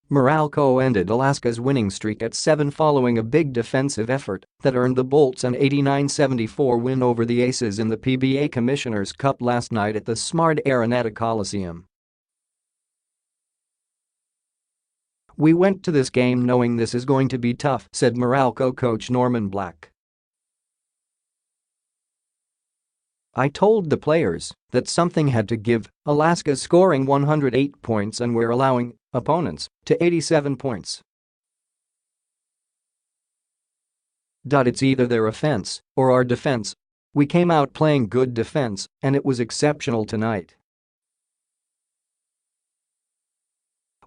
Meralco ended Alaska's winning streak at 7 following a big defensive effort that earned the Bolts an 89-74 win over the Aces in the PBA Commissioner's Cup last night at the Smart Araneta Coliseum. "We went to this game knowing this is going to be tough," said Meralco coach Norman Black. "I told the players that something had to give. Alaska's scoring 108 points and we're allowing opponents to 87 points. It's either their offense or our defense. We came out playing good defense and it was exceptional tonight.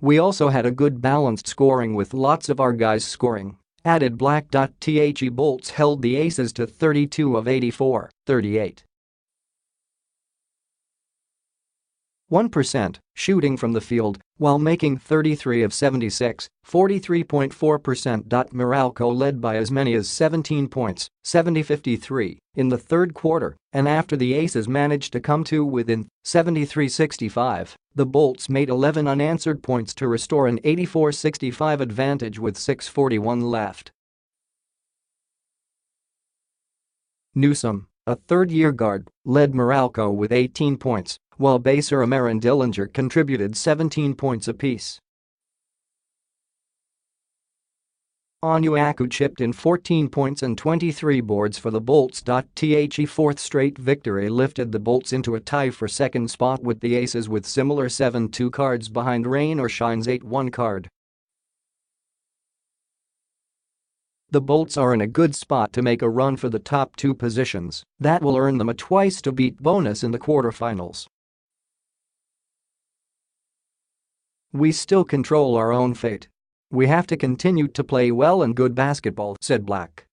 We also had a good balanced scoring with lots of our guys scoring," added Black. The Bolts held the Aces to 32 of 84, 38. 1% shooting from the field while making 33 of 76, 43.4%. Meralco led by as many as 17 points, 70-53, in the third quarter, and after the Aces managed to come to within 73-65, the Bolts made 11 unanswered points to restore an 84-65 advantage with 6:41 left. Newsom, a third-year guard, led Meralco with 18 points, while Baser Amer and Dillinger contributed 17 points apiece. Onuaku chipped in 14 points and 23 boards for the Bolts. The fourth straight victory lifted the Bolts into a tie for second spot with the Aces with similar 7-2 cards behind Rain or Shine's 8-1 card. The Bolts are in a good spot to make a run for the top 2 positions. That will earn them a twice-to-beat bonus in the quarterfinals. "We still control our own fate. We have to continue to play well and good basketball," said Black.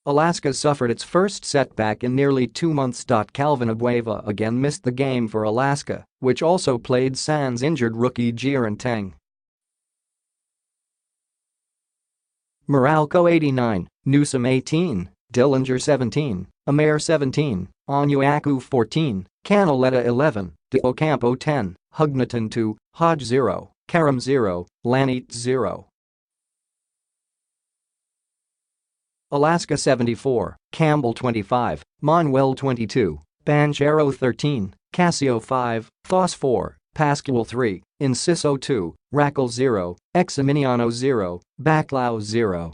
Alaska suffered its first setback in nearly 2 months. Calvin Abueva again missed the game for Alaska, which also played sans injured rookie Jiren Tang. Meralco 89, Newsom 18, Dillinger 17, Amer 17, Onuaku 14, Canaleta 11, De Ocampo 10, Hugnaton 2, Hodge 0, Karam 0, Lanit 0. Alaska 74, Campbell 25, Manuel 22, Banchero 13, Casio 5, Thos 4, Pascual 3, Inciso 2, Rackle 0, Examiniano 0, Baclao 0.